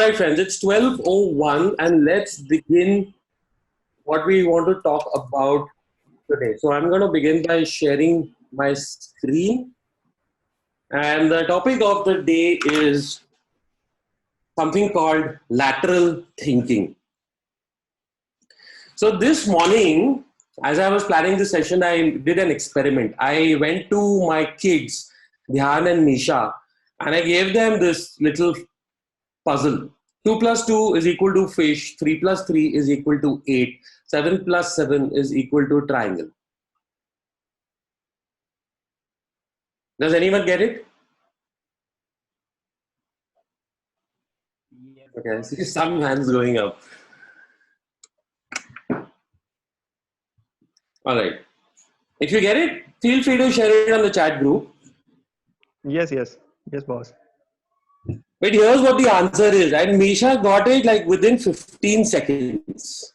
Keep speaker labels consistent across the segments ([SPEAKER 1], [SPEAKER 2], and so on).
[SPEAKER 1] right, friends, it's 12:01 and let's begin what we want to talk about today. So I'm going to begin by sharing my screen, and the topic of the day is something called lateral thinking. So this morning, as I was planning this session, I did an experiment. I went to my kids, Dhyan and Nisha, and I gave them this little puzzle. 2 plus 2 is equal to fish, 3 plus 3 is equal to 8, 7 plus 7 is equal to triangle. Does anyone get it? Okay, I see some hands going up. All right. If you get it, feel free to share it on the chat group.
[SPEAKER 2] Yes, boss.
[SPEAKER 1] But here's what the answer is. And Misha got it like within 15 seconds.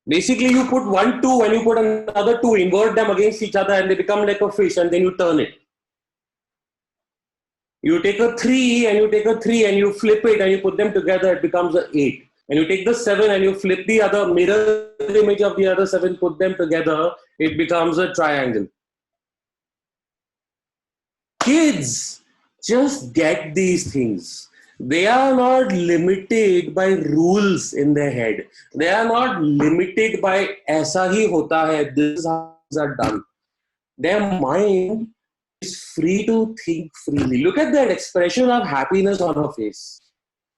[SPEAKER 1] Basically, you put 1, 2, and you put another 2, invert them against each other, and they become like a fish, and then you turn it. You take a 3 and you take a 3 and you flip it and you put them together, it becomes an 8. And you take the 7 and you flip the other mirror image of the other 7, put them together, it becomes a triangle. Kids just get these things. They are not limited by rules in their head. They are not limited by aisa hi hota hai, this is how things are done. Their mind is free to think freely. Look at that expression of happiness on her face.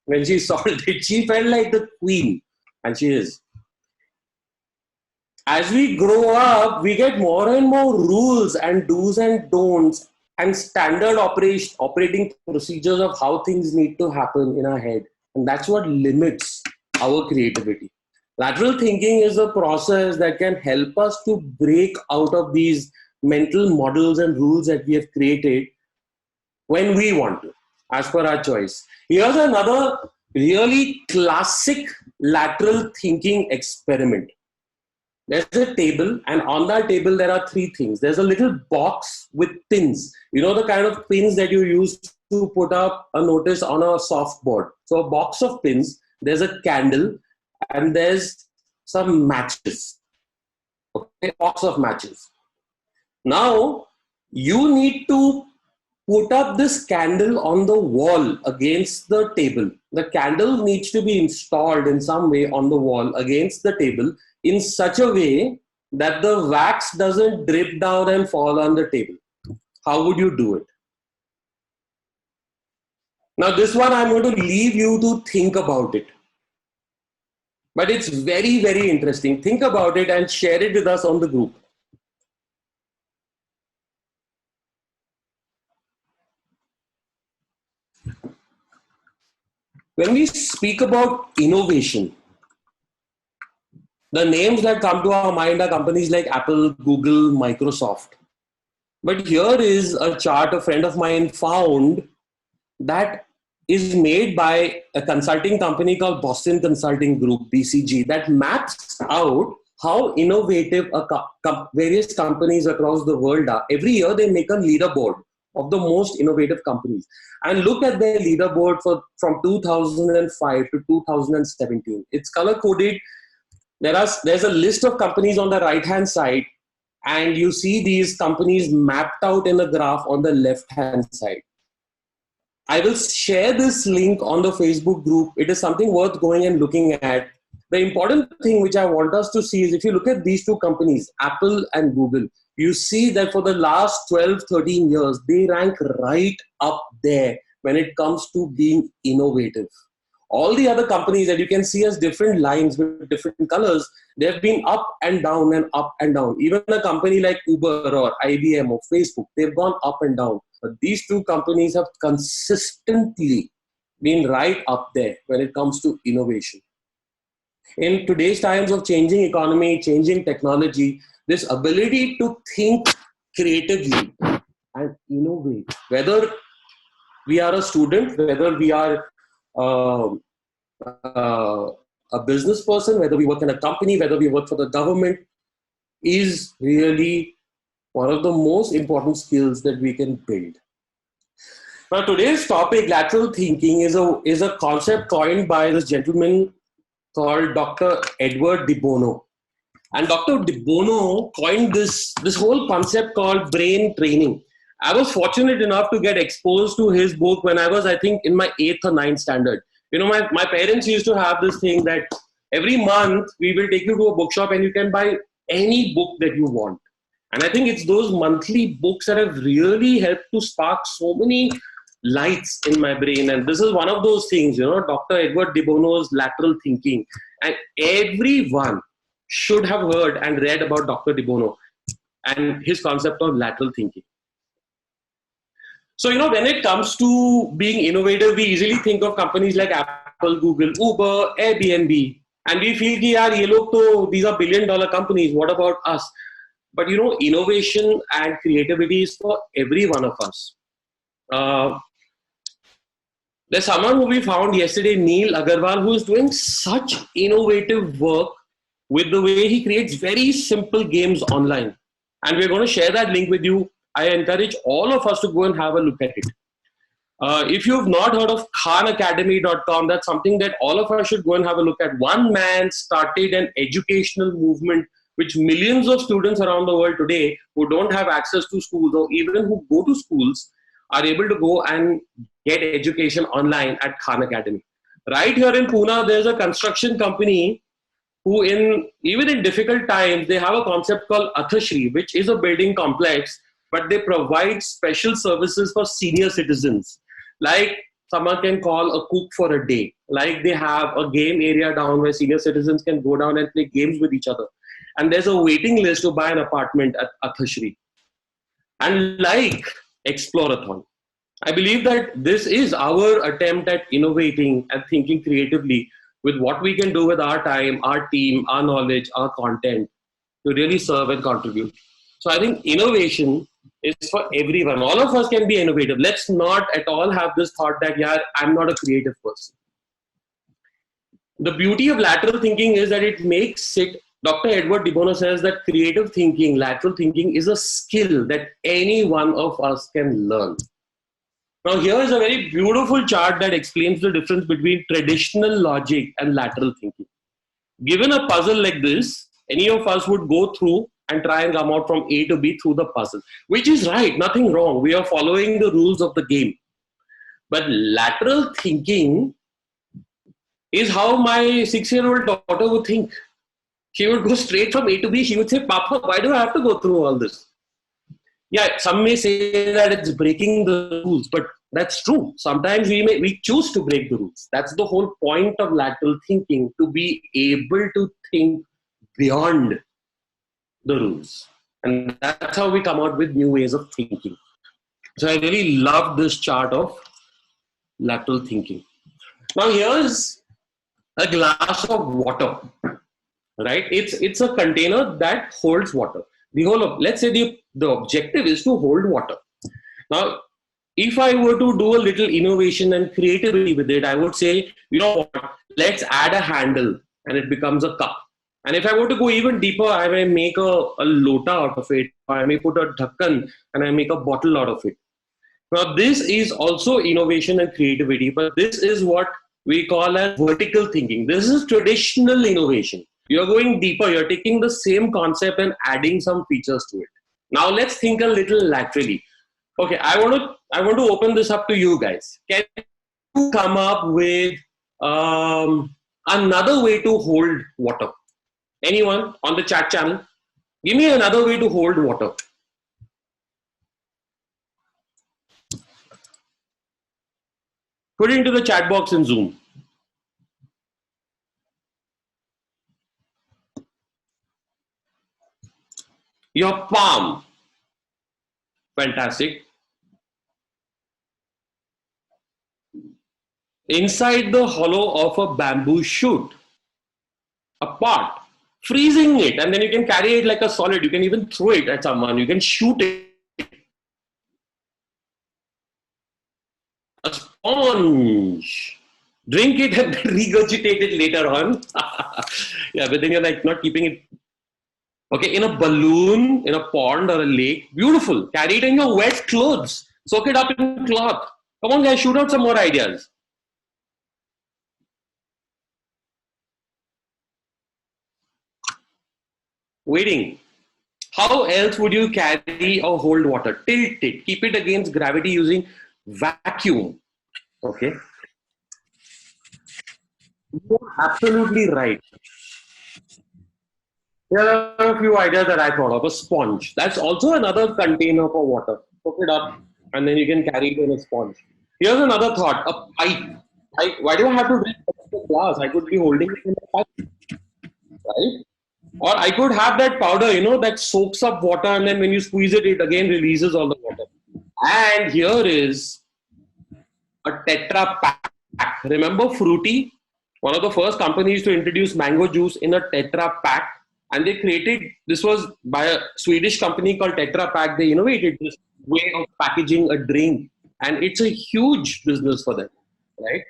[SPEAKER 1] When she saw it, she felt like the queen, and she is. As we grow up, we get more and more rules and do's and don'ts and standard operating procedures of how things need to happen in our head. And that's what limits our creativity. Lateral thinking is a process that can help us to break out of these mental models and rules that we have created when we want to, as per our choice. Here's another really classic lateral thinking experiment. There's a table, and on that table there are 3 things. There's a little box with pins. You know the kind of pins that you use to put up a notice on a softboard. So a box of pins, there's a candle, and there's some matches. Okay, box of matches. Now, you need to put up this candle on the wall against the table. The candle needs to be installed in some way on the wall against the table in such a way that the wax doesn't drip down and fall on the table. How would you do it? Now, this one I'm going to leave you to think about it. But it's very, very interesting. Think about it and share it with us on the group. When we speak about innovation, the names that come to our mind are companies like Apple, Google, Microsoft. But here is a chart a friend of mine found that is made by a consulting company called Boston Consulting Group, BCG, that maps out how innovative various companies across the world are. Every year they make a leaderboard of the most innovative companies. And look at their leaderboard from 2005 to 2017. It's color-coded. There's a list of companies on the right-hand side, and you see these companies mapped out in a graph on the left-hand side. I will share this link on the Facebook group. It is something worth going and looking at. The important thing which I want us to see is if you look at these 2 companies, Apple and Google, you see that for the last 12, 13 years, they rank right up there when it comes to being innovative. All the other companies that you can see as different lines with different colors, they've been up and down and up and down. Even a company like Uber or IBM or Facebook, they've gone up and down. But these 2 companies have consistently been right up there when it comes to innovation. In today's times of changing economy, changing technology, this ability to think creatively and innovate, whether we are a student, whether we are a business person, whether we work in a company, whether we work for the government, is really one of the most important skills that we can build. Now, today's topic, lateral thinking, is a concept coined by this gentleman called Dr. Edward de Bono. And Dr. de Bono coined this whole concept called brain training. I was fortunate enough to get exposed to his book when I was, I think, in my 8th or 9th standard. You know, my parents used to have this thing that every month we will take you to a bookshop and you can buy any book that you want. And I think it's those monthly books that have really helped to spark so many lights in my brain. And this is one of those things, you know, Dr. Edward de Bono's lateral thinking. And everyone should have heard and read about Dr. de Bono and his concept of lateral thinking. So, you know, when it comes to being innovative, we easily think of companies like Apple, Google, Uber, Airbnb. And we feel, these are billion-dollar companies. What about us? But, you know, innovation and creativity is for every one of us. There's someone who we found yesterday, Neil Agarwal, who is doing such innovative work with the way he creates very simple games online. And we're going to share that link with you. I encourage all of us to go and have a look at it. If you've not heard of khanacademy.com, that's something that all of us should go and have a look at. One man started an educational movement which millions of students around the world today who don't have access to schools or even who go to schools are able to go and get education online at Khan Academy. Right here in Pune, there's a construction company who even in difficult times, they have a concept called Athashri, which is a building complex, but they provide special services for senior citizens. Like someone can call a cook for a day. Like they have a game area down where senior citizens can go down and play games with each other. And there's a waiting list to buy an apartment at Athashri. And like Explorathon, I believe that this is our attempt at innovating and thinking creatively with what we can do with our time, our team, our knowledge, our content to really serve and contribute. So I think innovation is for everyone. All of us can be innovative. Let's not at all have this thought that, yeah, I'm not a creative person. The beauty of lateral thinking is that it makes it, Dr. Edward de Bono says that creative thinking, lateral thinking is a skill that any one of us can learn. Now, here is a very beautiful chart that explains the difference between traditional logic and lateral thinking. Given a puzzle like this, any of us would go through and try and come out from A to B through the puzzle, which is right, nothing wrong. We are following the rules of the game. But lateral thinking is how my 6-year-old daughter would think. She would go straight from A to B. She would say, Papa, why do I have to go through all this? Yeah, some may say that it's breaking the rules, but that's true. Sometimes we choose to break the rules. That's the whole point of lateral thinking, to be able to think beyond the rules. And that's how we come out with new ways of thinking. So I really love this chart of lateral thinking. Now here's a glass of water, right? It's a container that holds water. Let's say the objective is to hold water. Now, if I were to do a little innovation and creativity with it, I would say, you know what, let's add a handle and it becomes a cup. And if I were to go even deeper, I may make a lota out of it. I may put a dhakkan and I make a bottle out of it. Now, this is also innovation and creativity, but this is what we call as vertical thinking. This is traditional innovation. You're going deeper. You're taking the same concept and adding some features to it. Now, let's think a little laterally. Okay, I want to open this up to you guys. Can you come up with another way to hold water? Anyone on the chat channel? Give me another way to hold water. Put it into the chat box in Zoom. Your palm. Fantastic. Inside the hollow of a bamboo shoot. A pot. Freezing it, and then you can carry it like a solid. You can even throw it at someone. You can shoot it. A sponge. Drink it and regurgitate it later on. Yeah, but then you're like not keeping it. Okay, in a balloon, in a pond or a lake. Beautiful. Carry it in your wet clothes. Soak it up in cloth. Come on, guys, shoot out some more ideas. Waiting. How else would you carry or hold water? Tilt it. Keep it against gravity using vacuum. Okay. You're absolutely right. There are a few ideas that I thought of. A sponge. That's also another container for water. Hook it up and then you can carry it in a sponge. Here's another thought. A pipe. Why do I have to drink a glass? I could be holding it in a pipe, right? Or I could have that powder, that soaks up water and then when you squeeze it, it again releases all the water. And here is a Tetra Pak. Remember Fruity? One of the first companies to introduce mango juice in a Tetra Pak. And they created, this was by a Swedish company called Tetra Pak. They innovated this way of packaging a drink. And it's a huge business for them, right?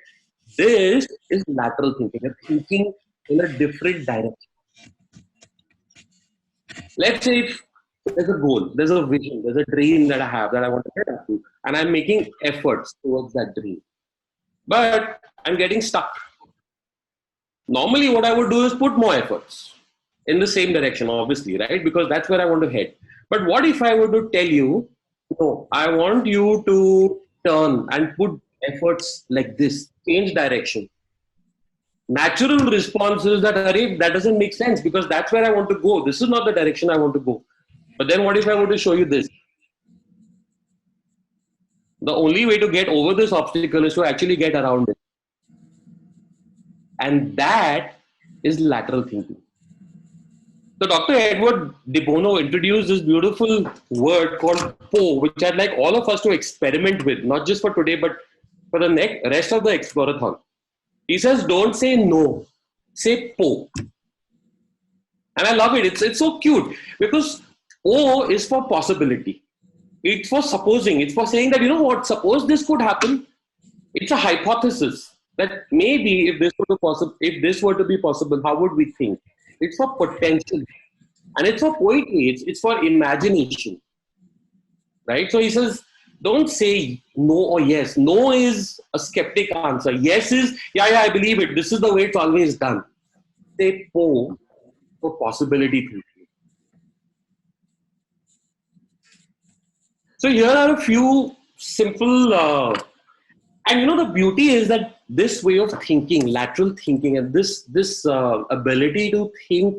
[SPEAKER 1] This is lateral thinking, thinking in a different direction. Let's say if there's a goal, there's a vision, there's a dream that I have that I want to get up to, and I'm making efforts towards that dream. But I'm getting stuck. Normally, what I would do is put more efforts in the same direction, obviously, right? Because that's where I want to head. But what if I were to tell you, no, I want you to turn and put efforts like this, change direction. Natural response is that, that doesn't make sense because that's where I want to go. This is not the direction I want to go. But then what if I were to show you this? The only way to get over this obstacle is to actually get around it. And that is lateral thinking. So Dr. Edward de Bono introduced this beautiful word called PO, which I'd like all of us to experiment with, not just for today, but for the rest of the Explorathon. He says, don't say no, say PO. And I love it. It's so cute because O is for possibility. It's for supposing. It's for saying that, you know what, suppose this could happen. It's a hypothesis that maybe if this were to be possible, how would we think? It's for potential. And it's for poetry. It's for imagination. Right? So he says, don't say no or yes. No is a skeptic answer. Yes is, yeah, I believe it. This is the way it's always done. Say po for possibility thinking. So here are a few simple, and the beauty is that this way of thinking, lateral thinking, and this ability to think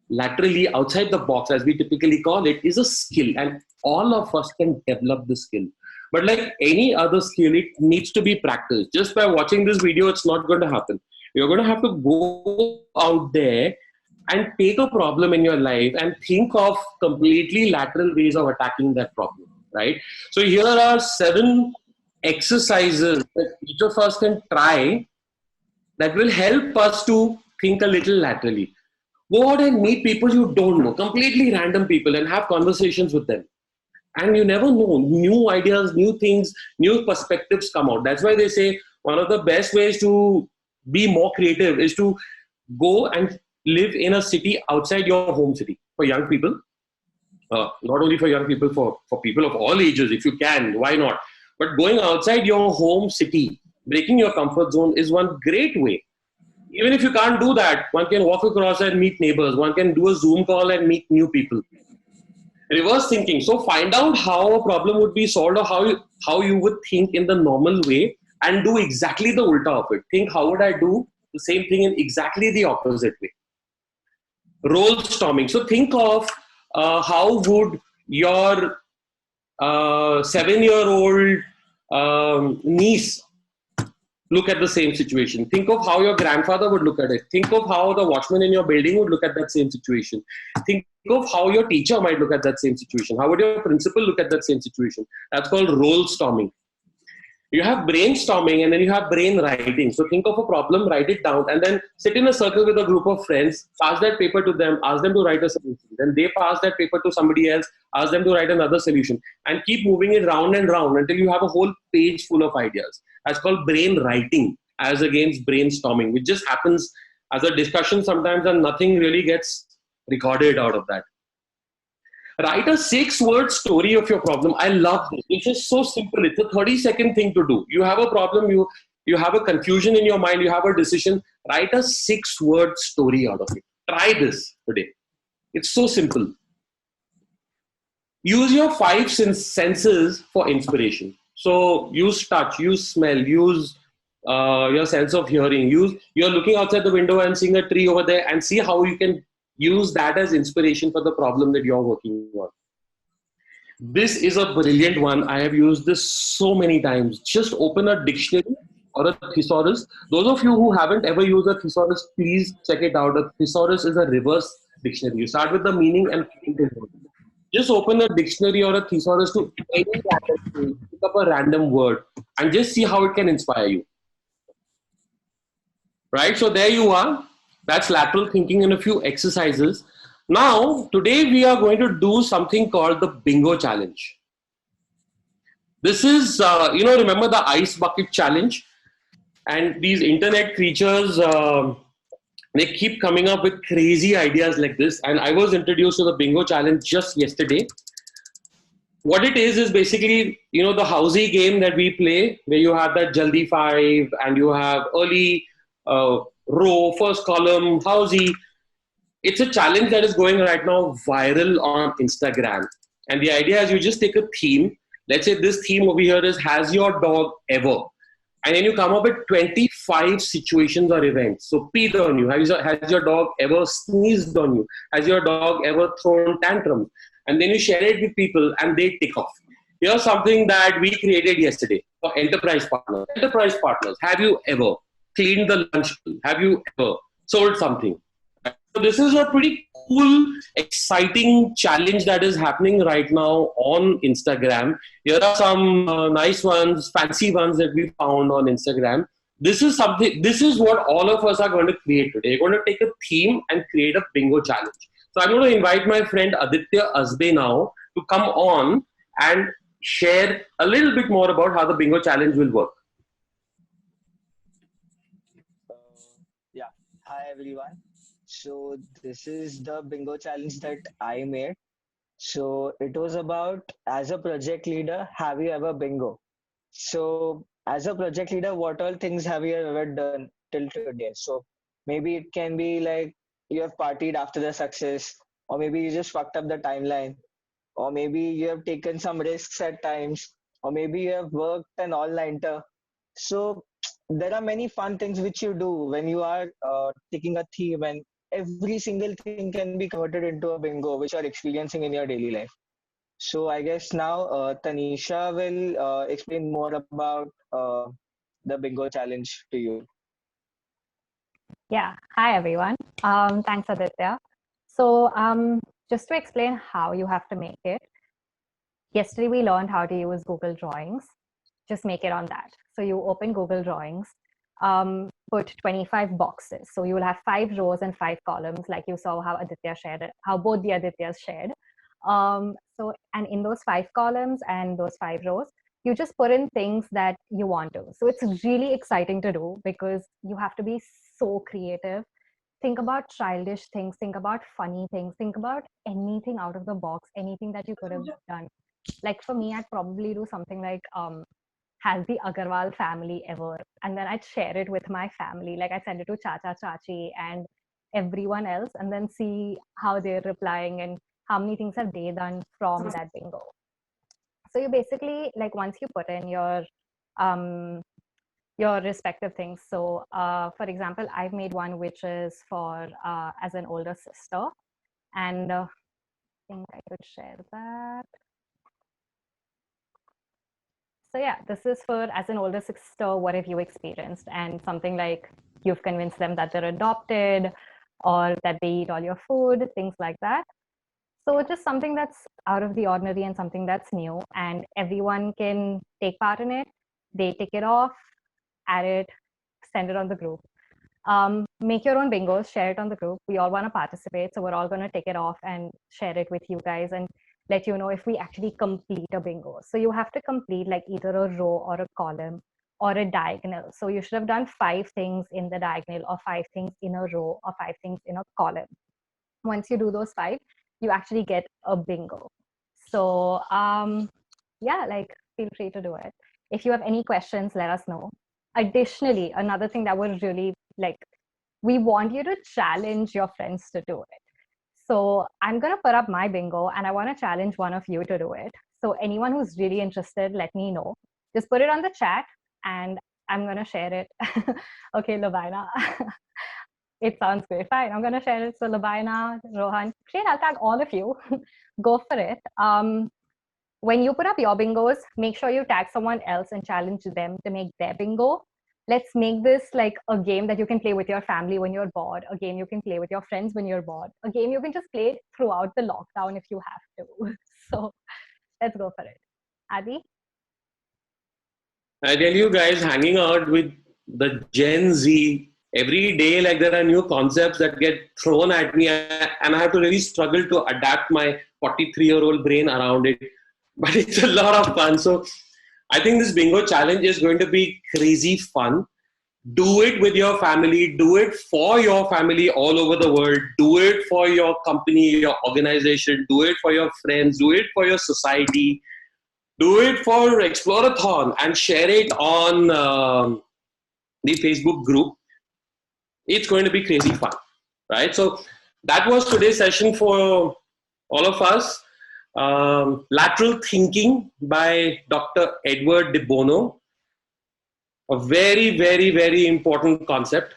[SPEAKER 1] laterally outside the box, as we typically call it, is a skill, and all of us can develop the skill. But like any other skill, it needs to be practiced. Just by watching this video, it's not going to happen. You're going to have to go out there and take a problem in your life and think of completely lateral ways of attacking that problem, right? So here are 7 exercises that each of us can try that will help us to think a little laterally. Go out and meet people you don't know, completely random people, and have conversations with them. And you never know, new ideas, new things, new perspectives come out. That's why they say one of the best ways to be more creative is to go and live in a city outside your home city. For young people, not only for young people, for people of all ages, if you can, why not? But going outside your home city, breaking your comfort zone is one great way. Even if you can't do that, one can walk across and meet neighbors. One can do a Zoom call and meet new people. Reverse thinking. So find out how a problem would be solved or how you would think in the normal way and do exactly the ulta of it. Think, how would I do the same thing in exactly the opposite way? Role storming. So think of how would your 7-year-old niece look at the same situation. Think of how your grandfather would look at it. Think of how the watchman in your building would look at that same situation. Think of how your teacher might look at that same situation. How would your principal look at that same situation? That's called role storming. You have brainstorming and then you have brain writing. So think of a problem, write it down, and then sit in a circle with a group of friends, pass that paper to them, ask them to write a solution. Then they pass that paper to somebody else, ask them to write another solution, and keep moving it round and round until you have a whole page full of ideas. That's called brain writing as against brainstorming, which just happens as a discussion sometimes and nothing really gets recorded out of that. Write a 6-word story of your problem. I love this. It's just so simple. It's a 30-second thing to do. You have a problem, you have a confusion in your mind, you have a decision. Write a 6-word story out of it. Try this today. It's so simple. Use your five senses for inspiration. So use touch, use smell, use your sense of hearing. You're looking outside the window and seeing a tree over there, and see how you can use that as inspiration for the problem that you're working on. This is a brilliant one. I have used this so many times. Just open a dictionary or a thesaurus. Those of you who haven't ever used a thesaurus, please check it out. A thesaurus is a reverse dictionary. You start with the meaning and just open a dictionary or a thesaurus to any random thing, pick up a random word, and just see how it can inspire you. Right? So there you are. That's lateral thinking in a few exercises. Now, today we are going to do something called the bingo challenge. This is, remember the ice bucket challenge? And these internet creatures, they keep coming up with crazy ideas like this. And I was introduced to the bingo challenge just yesterday. What it is basically, the housey game that we play, where you have that jaldi 5 and you have early row, first column, housey. It's a challenge that is going right now viral on Instagram. And the idea is you just take a theme. Let's say this theme over here is, has your dog ever? And then you come up with 25 situations or events. So peed on you. Has your dog ever sneezed on you? Has your dog ever thrown tantrums? And then you share it with people and they tick off. Here's something that we created yesterday for enterprise partners. Enterprise partners, have you ever cleaned the lunch bill? Have you ever sold something? So this is a pretty cool, exciting challenge that is happening right now on Instagram. Here are some nice ones, fancy ones that we found on Instagram. This is something. This is what all of us are going to create today. We're going to take a theme and create a bingo challenge. So I'm going to invite my friend Aditya Asbe now to come on and share a little bit more about how the bingo challenge will work.
[SPEAKER 3] Yeah, hi everyone. So this is the bingo challenge that I made. So it was about, as a project leader, have you ever bingo? So as a project leader, what all things have you ever done till today? So maybe it can be like you have partied after the success, or maybe you just fucked up the timeline, or maybe you have taken some risks at times, or maybe you have worked an all-nighter. So there are many fun things which you do when you are taking a theme, and every single thing can be converted into a bingo which you are experiencing in your daily life. So I guess now Tanisha will explain more about the bingo challenge to you.
[SPEAKER 4] Yeah. Hi, everyone. Thanks, Aditya. So just to explain how you have to make it, yesterday we learned how to use Google Drawings. Just make it on that. So you open Google Drawings, put 25 boxes. So you will have 5 rows and 5 columns, like you saw how Aditya shared it, how both the Adityas shared. And in those 5 columns and those 5 rows, you just put in things that you want to. So it's really exciting to do because you have to be so creative. Think about childish things, think about funny things, think about anything out of the box, anything that you could have done. Like for me, I'd probably do something like, has the Agarwal family ever? And then I'd share it with my family. Like I'd send it to Chacha, Chachi, and everyone else, and then see how they're replying and how many things have they done from that bingo. So you basically, like, once you put in your respective things. So for example, I've made one which is for as an older sister, and I think I could share that. So yeah, this is for, as an older sister, what have you experienced? And something like, you've convinced them that they're adopted, or that they eat all your food, things like that. So just something that's out of the ordinary and something that's new, and everyone can take part in it. They tick it off, add it, send it on the group. Make your own bingos, share it on the group. We all want to participate, so we're all going to take it off and share it with you guys and let you know if we actually complete a bingo. So you have to complete like either a row or a column or a diagonal. So you should have done 5 things in the diagonal, or 5 things in a row, or 5 things in a column. Once you do those 5, you actually get a bingo. So yeah, like feel free to do it. If you have any questions, let us know. Additionally, another thing that would really like, we want you to challenge your friends to do it. So I'm going to put up my bingo and I want to challenge one of you to do it. So anyone who's really interested, let me know. Just put it on the chat and I'm going to share it. Okay, Labaina. It sounds great. Fine, I'm going to share it. So Labaina, Rohan, great, I'll tag all of you. Go for it. When you put up your bingos, make sure you tag someone else and challenge them to make their bingo. Let's make this like a game that you can play with your family when you're bored, a game you can play with your friends when you're bored, a game you can just play throughout the lockdown if you have to. So let's go for it. Adi?
[SPEAKER 1] I tell you guys, hanging out with the Gen Z every day, like there are new concepts that get thrown at me, and I have to really struggle to adapt my 43-year-old brain around it. But it's a lot of fun. So I think this bingo challenge is going to be crazy fun. Do it with your family, do it for your family all over the world, do it for your company, your organization, do it for your friends, do it for your society, do it for Explorathon and share it on the Facebook group. It's going to be crazy fun, right? So that was today's session for all of us. Lateral Thinking by Dr. Edward de Bono. A very, very, very important concept.